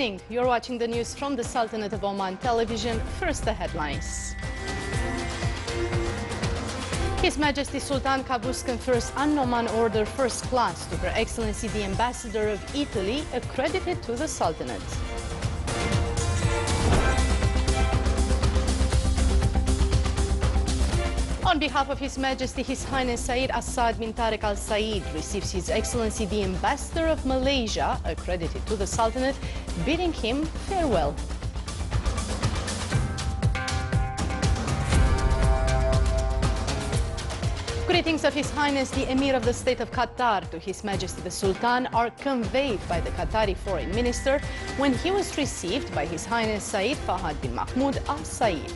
evening. You're watching the news from the Sultanate of Oman television. First, the headlines. His Majesty Sultan Qaboos confers an Omen Order First Class to Her Excellency the Ambassador of Italy, accredited to the Sultanate. On behalf of His Majesty, His Highness Saud bin Tariq Al Said receives His Excellency the Ambassador of Malaysia, accredited to the Sultanate, bidding him farewell. Greetings of His Highness the Emir of the State of Qatar to His Majesty the Sultan are conveyed by the Qatari Foreign Minister when he was received by His Highness Said Fahad bin Mahmoud Al Said.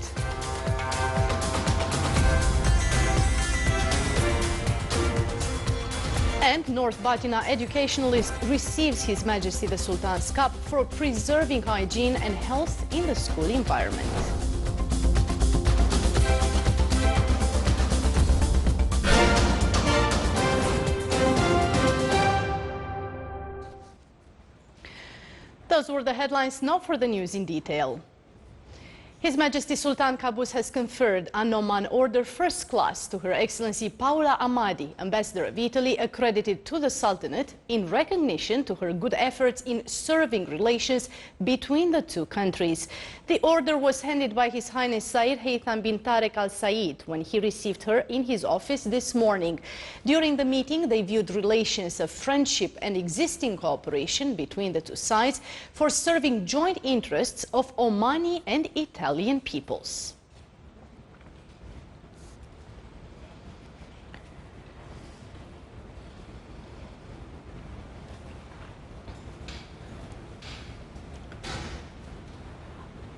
And North Batina educationalist receives His Majesty the Sultan's cup for preserving hygiene and health in the school environment. Those were the headlines. Now for the news in detail. His Majesty Sultan Qaboos has conferred an Omen Order First Class to Her Excellency Paola Amadi, Ambassador of Italy, accredited to the Sultanate, in recognition to her good efforts in serving relations between the two countries. The order was handed by His Highness Said Haytham bin Tariq Al Said when he received her in his office this morning. During the meeting, they viewed relations of friendship and existing cooperation between the two sides for serving joint interests of Omani and Italian peoples.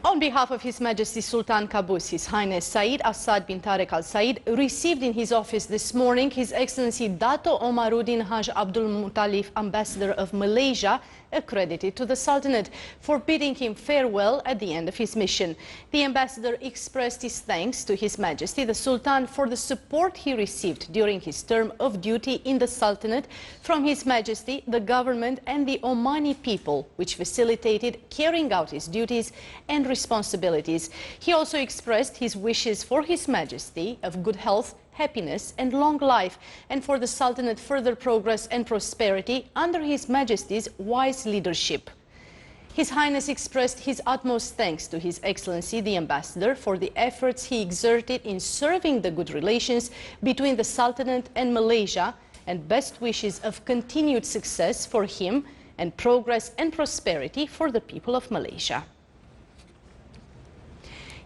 On behalf of His Majesty Sultan Qaboos, His Highness Saud bin Tariq Al Said received in his office this morning His Excellency Dato Omaruddin Haj Abdul Muttalib, Ambassador of Malaysia, accredited to the Sultanate, for bidding him farewell at the end of his mission. The ambassador expressed his thanks to His Majesty the Sultan for the support he received during his term of duty in the Sultanate from His Majesty, the government and the Omani people, which facilitated carrying out his duties and responsibilities. He also expressed his wishes for His Majesty of good health, happiness and long life, and for the Sultanate further progress and prosperity under His Majesty's wise leadership. His Highness expressed his utmost thanks to His Excellency the Ambassador for the efforts he exerted in serving the good relations between the Sultanate and Malaysia, and best wishes of continued success for him and progress and prosperity for the people of Malaysia.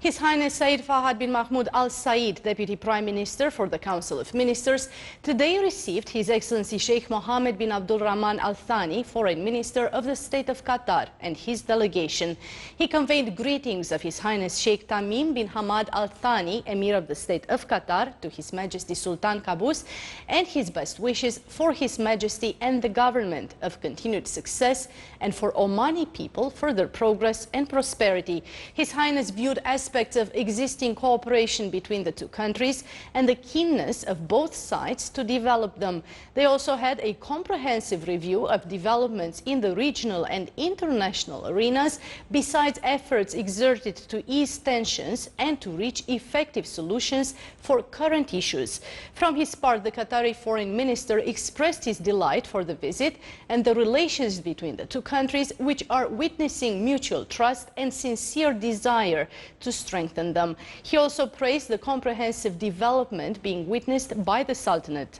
His Highness Said Fahad bin Mahmoud Al Said, Deputy Prime Minister for the Council of Ministers, today received His Excellency Sheikh Mohammed bin Abdul Rahman Al Thani, Foreign Minister of the State of Qatar, and his delegation. He conveyed greetings of His Highness Sheikh Tamim bin Hamad Al Thani, Emir of the State of Qatar, to His Majesty Sultan Qaboos, and his best wishes for His Majesty and the government of continued success, and for Omani people further progress and prosperity. His Highness viewed aspects of existing cooperation between the two countries and the keenness of both sides to develop them. They also had a comprehensive review of developments in the regional and international arenas, besides efforts exerted to ease tensions and to reach effective solutions for current issues. From his part, the Qatari Foreign Minister expressed his delight for the visit and the relations between the two countries, which are witnessing mutual trust and sincere desire to strengthen them. He also praised the comprehensive development being witnessed by the Sultanate.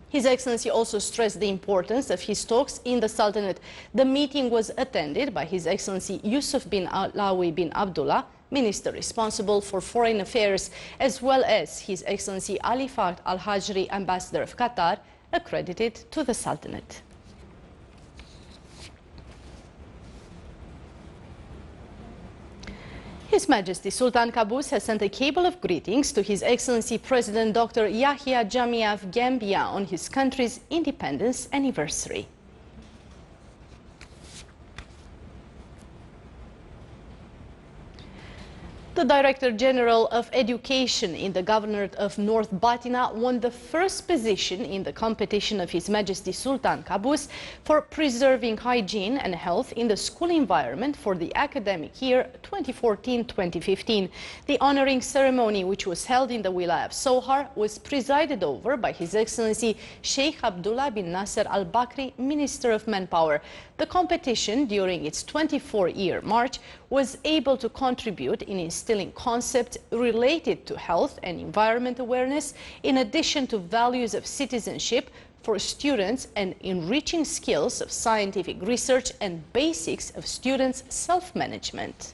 His Excellency also stressed the importance of his talks in the Sultanate. The meeting was attended by His Excellency Yusuf bin Alawi bin Abdullah, Minister responsible for Foreign Affairs, as well as His Excellency Ali Fahd Al Hajri, Ambassador of Qatar, accredited to the Sultanate. His Majesty Sultan Qaboos has sent a cable of greetings to His Excellency President Dr. Yahya Jammeh of Gambia on his country's independence anniversary. The Director-General of Education in the Governorate of North Batna won the first position in the competition of His Majesty Sultan Qaboos for preserving hygiene and health in the school environment for the academic year 2014-2015. The honoring ceremony, which was held in the Wilaya of Sohar, was presided over by His Excellency Sheikh Abdullah bin Nasser Al Bakri, Minister of Manpower. The competition, during its 24-year march, was able to contribute in instilling concepts related to health and environment awareness, in addition to values of citizenship for students and enriching skills of scientific research and basics of students' self-management.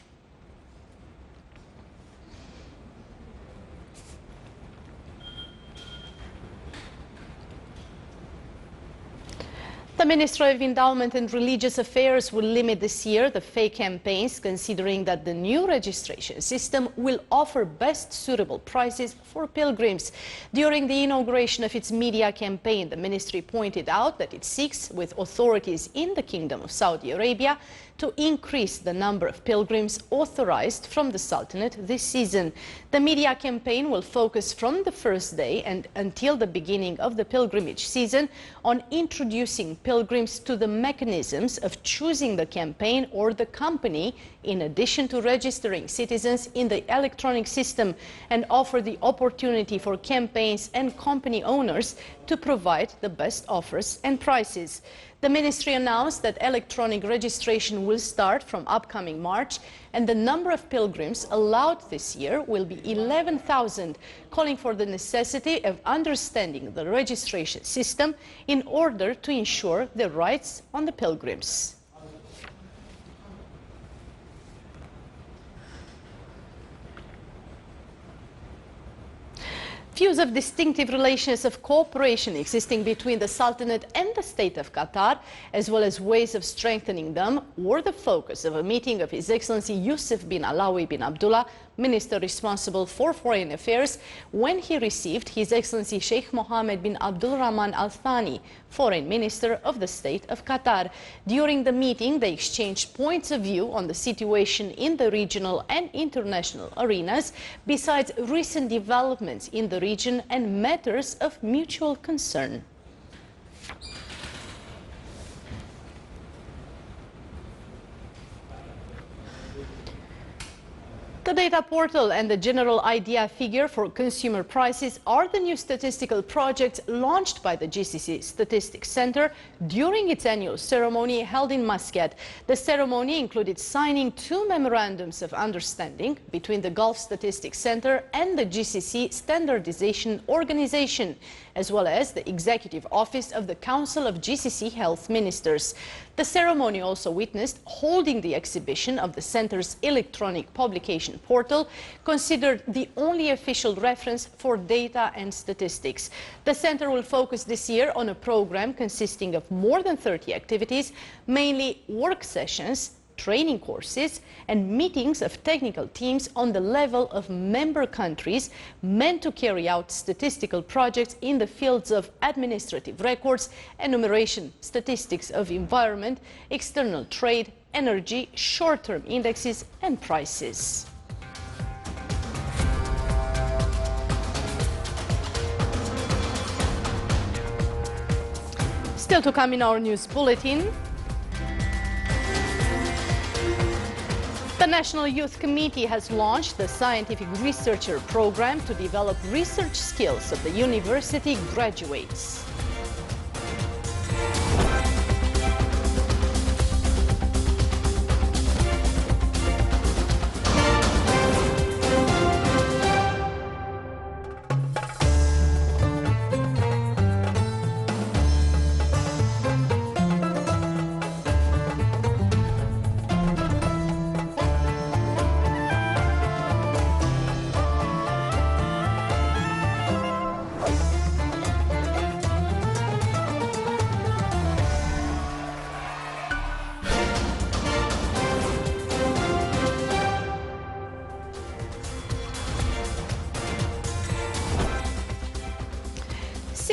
The Ministry of Endowment and Religious Affairs will limit this year the fake campaigns, considering that the new registration system will offer best suitable prices for pilgrims. During the inauguration of its media campaign, the ministry pointed out that it seeks, with authorities in the Kingdom of Saudi Arabia, to increase the number of pilgrims authorized from the Sultanate this season. The media campaign will focus from the first day and until the beginning of the pilgrimage season on introducing pilgrims to the mechanisms of choosing the campaign or the company, in addition to registering citizens in the electronic system, and offer the opportunity for campaigns and company owners to provide the best offers and prices. The ministry announced that electronic registration will start from upcoming March, and the number of pilgrims allowed this year will be 11,000, calling for the necessity of understanding the registration system in order to ensure the rights on the pilgrims. Views of distinctive relations of cooperation existing between the Sultanate and the State of Qatar, as well as ways of strengthening them, were the focus of a meeting of His Excellency Yusuf bin Alawi bin Abdullah, Minister responsible for Foreign Affairs, when he received His Excellency Sheikh Mohammed bin Abdul Rahman Al Thani, Foreign Minister of the State of Qatar. During the meeting, they exchanged points of view on the situation in the regional and international arenas, besides recent developments in the region and matters of mutual concern. The data portal and the general idea figure for consumer prices are the new statistical projects launched by the GCC Statistics Center during its annual ceremony held in Muscat. The ceremony included signing 2 memorandums of understanding between the Gulf Statistics Center and the GCC Standardization Organization, as well as the Executive Office of the Council of GCC Health Ministers. The ceremony also witnessed holding the exhibition of the Center's electronic publication portal, considered the only official reference for data and statistics. The Center will focus this year on a program consisting of more than 30 activities, mainly work sessions, training courses and meetings of technical teams on the level of member countries, meant to carry out statistical projects in the fields of administrative records, enumeration, statistics of environment, external trade, energy, short-term indexes and prices. Still to come in our news bulletin. The National Youth Committee has launched the Scientific Researcher Program to develop research skills of the university graduates.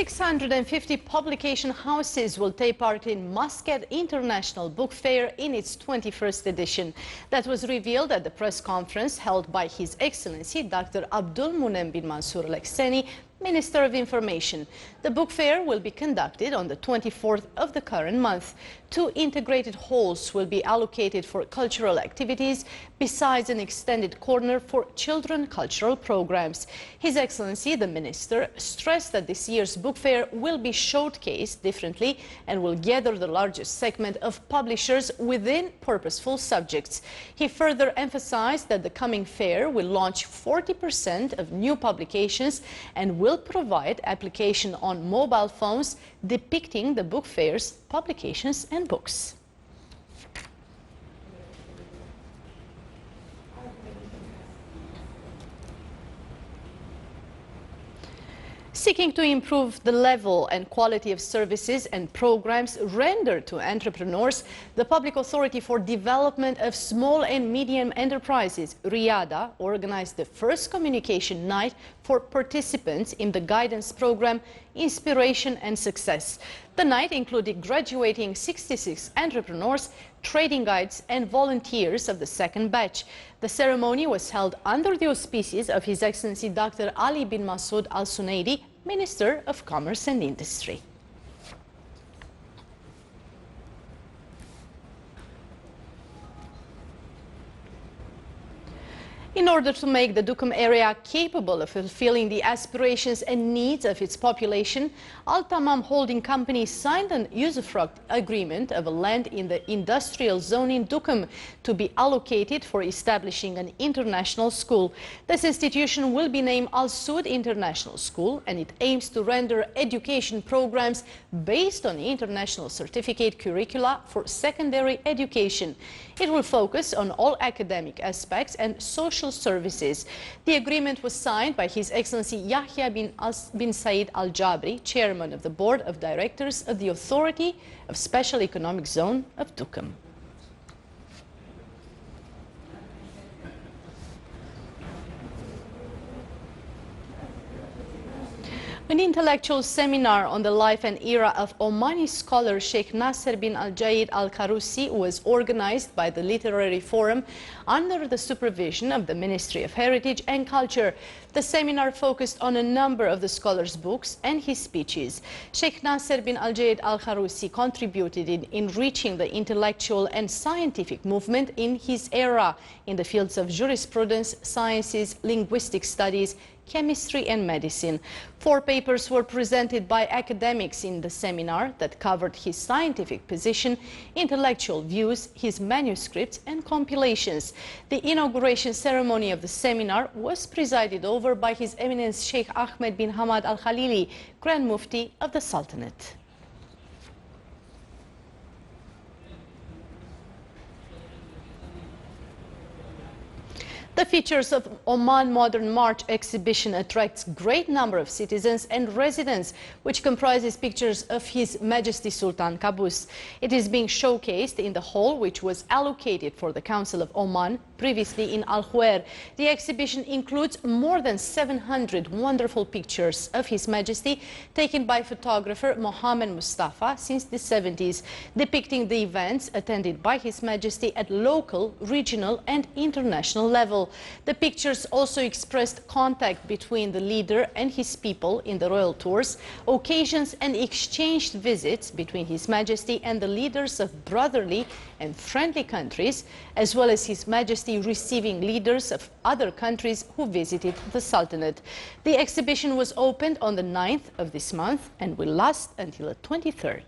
650 publication houses will take part in Muscat International Book Fair in its 21st edition. That was revealed at the press conference held by His Excellency Dr. Abdul Munem bin Mansour Al-Exeni, Minister of Information. The book fair will be conducted on the 24th of the current month. 2 integrated halls will be allocated for cultural activities, besides an extended corner for children cultural programs. His Excellency, the Minister, stressed that this year's book fair will be showcased differently and will gather the largest segment of publishers within purposeful subjects. He further emphasized that the coming fair will launch 40% of new publications and will provide application on mobile phones depicting the book fair's publications and books. Seeking to improve the level and quality of services and programs rendered to entrepreneurs, the Public Authority for Development of Small and Medium Enterprises, RIADA, organized the first communication night for participants in the guidance program Inspiration and Success. The night included graduating 66 entrepreneurs, trading guides and volunteers of the second batch. The ceremony was held under the auspices of His Excellency Dr. Ali bin Masoud Al Sunaidi, Minister of Commerce and Industry. In order to make the Dukum area capable of fulfilling the aspirations and needs of its population, Al Tamam Holding Company signed an usufruct agreement of a land in the industrial zone in Dukum to be allocated for establishing an international school. This institution will be named Al Saud International School, and it aims to render education programs based on international certificate curricula for secondary education. It will focus on all academic aspects and social services. The agreement was signed by His Excellency Yahya bin Said Al Jabri, Chairman of the Board of Directors of the Authority of Special Economic Zone of Dukum. An intellectual seminar on the life and era of Omani scholar Sheikh Nasser bin Al-Jaid Al-Karusi was organized by the Literary Forum under the supervision of the Ministry of Heritage and Culture. The seminar focused on a number of the scholar's books and his speeches. Sheikh Nasser bin Al-Jaid Al-Karusi contributed in enriching the intellectual and scientific movement in his era in the fields of jurisprudence, sciences, linguistic studies, chemistry and medicine. 4 papers were presented by academics in the seminar that covered his scientific position, intellectual views, his manuscripts and compilations. The inauguration ceremony of the seminar was presided over by His Eminence Sheikh Ahmed bin Hamad Al Khalili, Grand Mufti of the Sultanate. The features of Oman Modern March exhibition attracts great number of citizens and residents, which comprises pictures of His Majesty Sultan Qaboos. It is being showcased in the hall which was allocated for the Council of Oman, previously in Al Khuwair. The exhibition includes more than 700 wonderful pictures of His Majesty taken by photographer Mohammed Mustafa since the 70s, depicting the events attended by His Majesty at local, regional and international level. The pictures also expressed contact between the leader and his people in the royal tours, occasions and exchanged visits between His Majesty and the leaders of brotherly and friendly countries, as well as His Majesty receiving leaders of other countries who visited the Sultanate. The exhibition was opened on the 9th of this month and will last until the 23rd.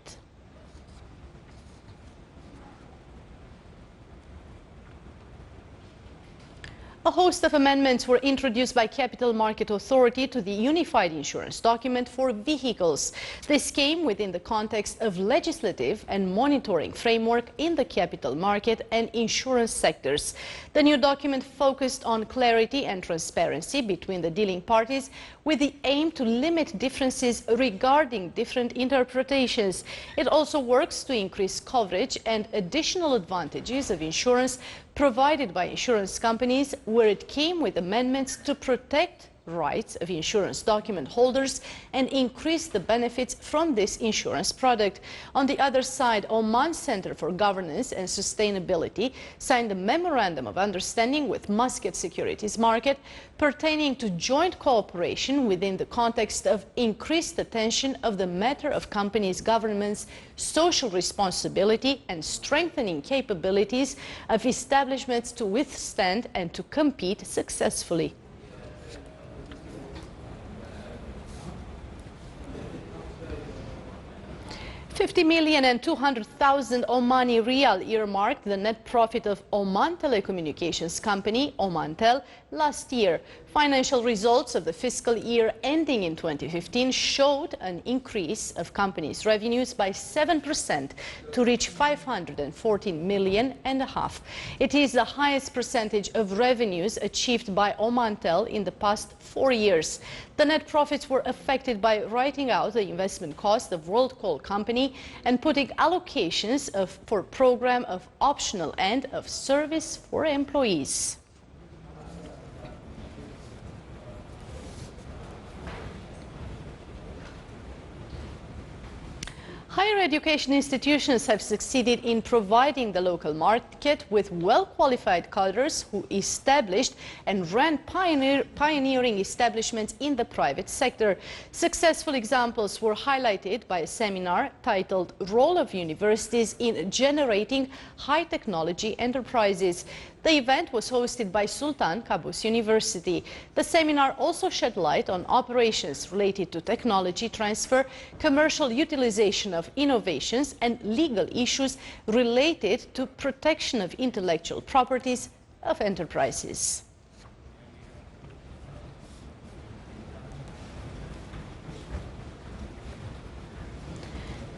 A host of amendments were introduced by Capital Market Authority to the Unified Insurance Document for vehicles. This came within the context of legislative and monitoring framework in the capital market and insurance sectors. The new document focused on clarity and transparency between the dealing parties with the aim to limit differences regarding different interpretations. It also works to increase coverage and additional advantages of insurance provided by insurance companies, where it came with amendments to protect rights of insurance document holders and increase the benefits from this insurance product. On the other side, Oman Center for Governance and Sustainability signed a memorandum of understanding with Muscat Securities Market pertaining to joint cooperation within the context of increased attention of the matter of companies' government's social responsibility and strengthening capabilities of establishments to withstand and to compete successfully. $50,200,000 Omani Rial earmarked the net profit of Oman Telecommunications company, Omantel, last year. Financial results of the fiscal year ending in 2015 showed an increase of company's revenues by 7% to reach 514 million and a half. It is the highest percentage of revenues achieved by Omantel in the past 4 years. The net profits were affected by writing out the investment cost of World Coal Company and putting allocations for program of optional and of service for employees. Higher education institutions have succeeded in providing the local market with well-qualified cadres who established and ran pioneering establishments in the private sector. Successful examples were highlighted by a seminar titled Role of Universities in Generating High Technology Enterprises. The event was hosted by Sultan Qaboos University. The seminar also shed light on operations related to technology transfer, commercial utilization of innovations, and legal issues related to protection of intellectual properties of enterprises.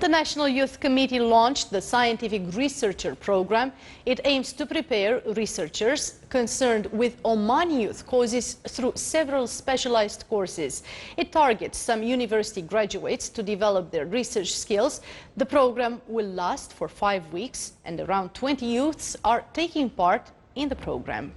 The National Youth Committee launched the Scientific Researcher Program. It aims to prepare researchers concerned with Omani youth causes through several specialized courses. It targets some university graduates to develop their research skills. The program will last for 5 weeks, and around 20 youths are taking part in the program.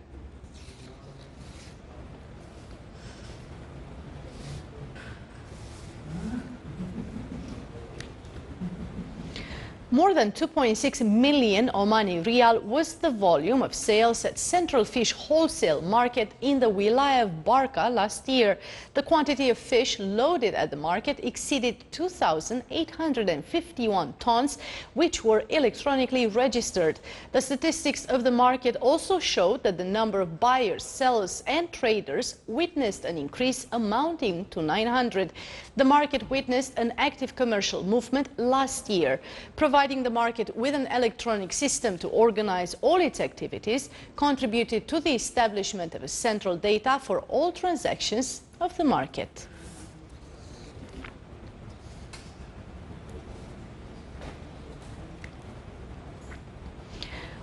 More than 2.6 million Omani Rial was the volume of sales at Central Fish Wholesale Market in the Wilaya of Barca last year. The quantity of fish loaded at the market exceeded 2,851 tons, which were electronically registered. The statistics of the market also showed that the number of buyers, sellers and traders witnessed an increase amounting to 900. The market witnessed an active commercial movement last year, providing the market with an electronic system to organize all its activities, contributed to the establishment of a central data for all transactions of the market.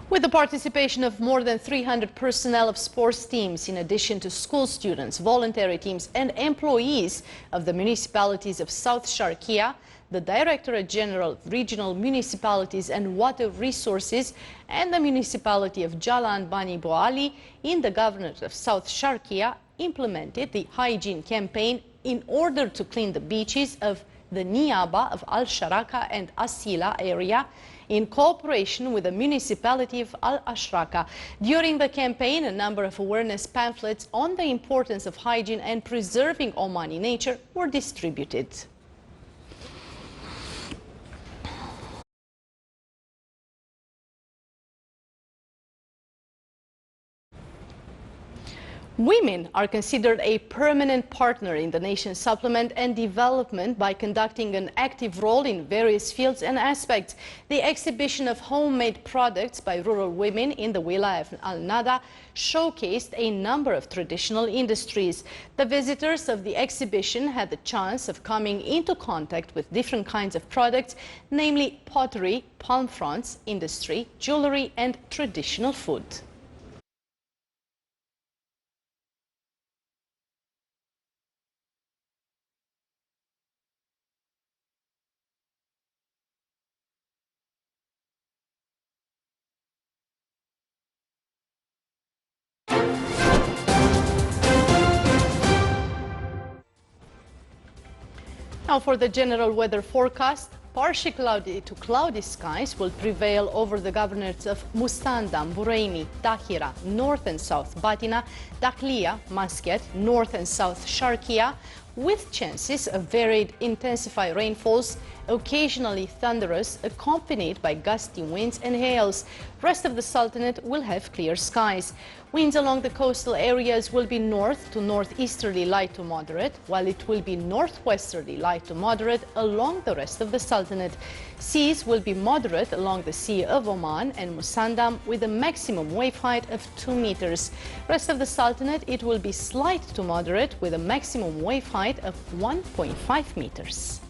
With the participation of more than 300 personnel of sports teams, in addition to school students, voluntary teams and employees of the municipalities of South Sharqiya, the Directorate-General of Regional Municipalities and Water Resources and the municipality of Jalan Bani Boali in the Governorate of South Sharqiya implemented the hygiene campaign in order to clean the beaches of the Niaba of Al-Sharaka and Asila area in cooperation with the municipality of Al-Ashraka. During the campaign, a number of awareness pamphlets on the importance of hygiene and preserving Omani nature were distributed. Women are considered a permanent partner in the nation's supplement and development by conducting an active role in various fields and aspects. The exhibition of homemade products by rural women in the Wilaya of Al-Nada showcased a number of traditional industries. The visitors of the exhibition had the chance of coming into contact with different kinds of products, namely pottery, palm fronds, industry, jewelry and traditional food. Now for the general weather forecast, partially cloudy to cloudy skies will prevail over the governorates of Mustandam, Buraimi, Tahira, North and South Batina, Dakhlia, Muscat, North and South Sharqiya, with chances of varied intensified rainfalls, occasionally thunderous, accompanied by gusty winds and hails. Rest of the Sultanate will have clear skies. Winds along the coastal areas will be north to northeasterly light to moderate, while it will be northwesterly light to moderate along the rest of the Sultanate. Seas will be moderate along the Sea of Oman and Musandam with a maximum wave height of 2 meters. Rest of the Sultanate, it will be slight to moderate with a maximum wave height of 1.5 meters.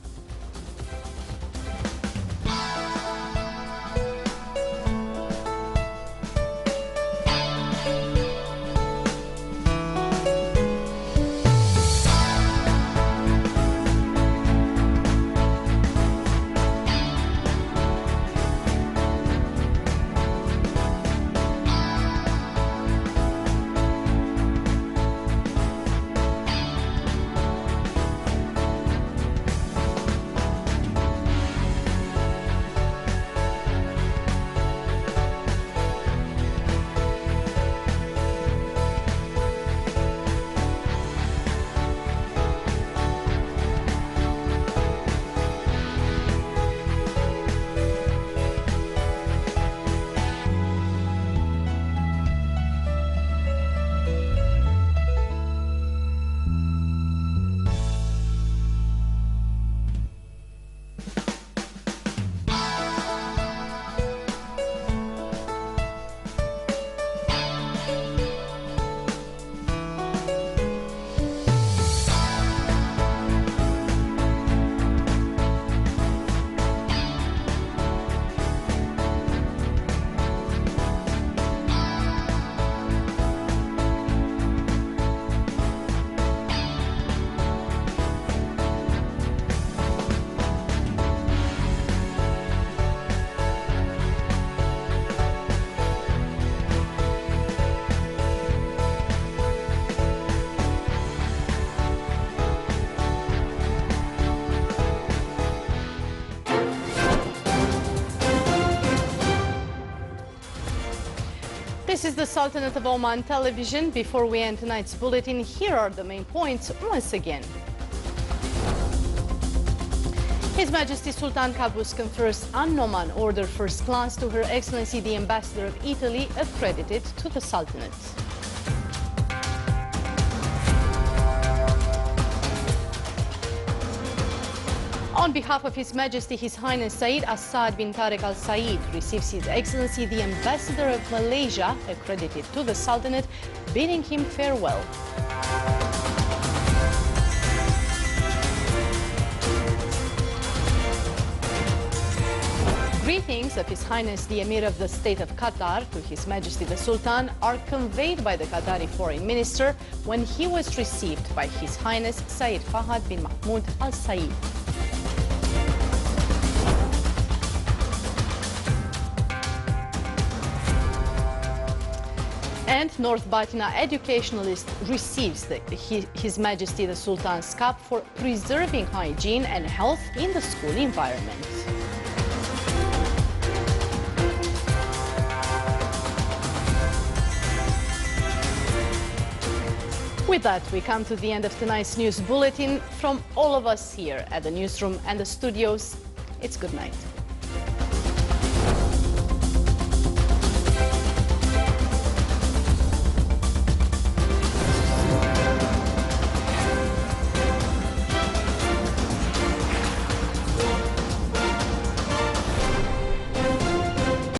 This is the Sultanate of Oman television. Before we end tonight's bulletin, here are the main points once again. His Majesty Sultan Qaboos confers an Omen Order First Class to Her Excellency the Ambassador of Italy, accredited to the Sultanate. On behalf of His Majesty, His Highness Said Saud bin Tariq Al Said receives His Excellency the Ambassador of Malaysia, accredited to the Sultanate, bidding him farewell. Greetings of His Highness the Emir of the State of Qatar to His Majesty the Sultan are conveyed by the Qatari Foreign Minister when he was received by His Highness Said Fahad bin Mahmoud Al Said. And North Batina educationalist receives His Majesty the Sultan's cap for preserving hygiene and health in the school environment. With that, we come to the end of tonight's news bulletin. From all of us here at the newsroom and the studios, it's good night.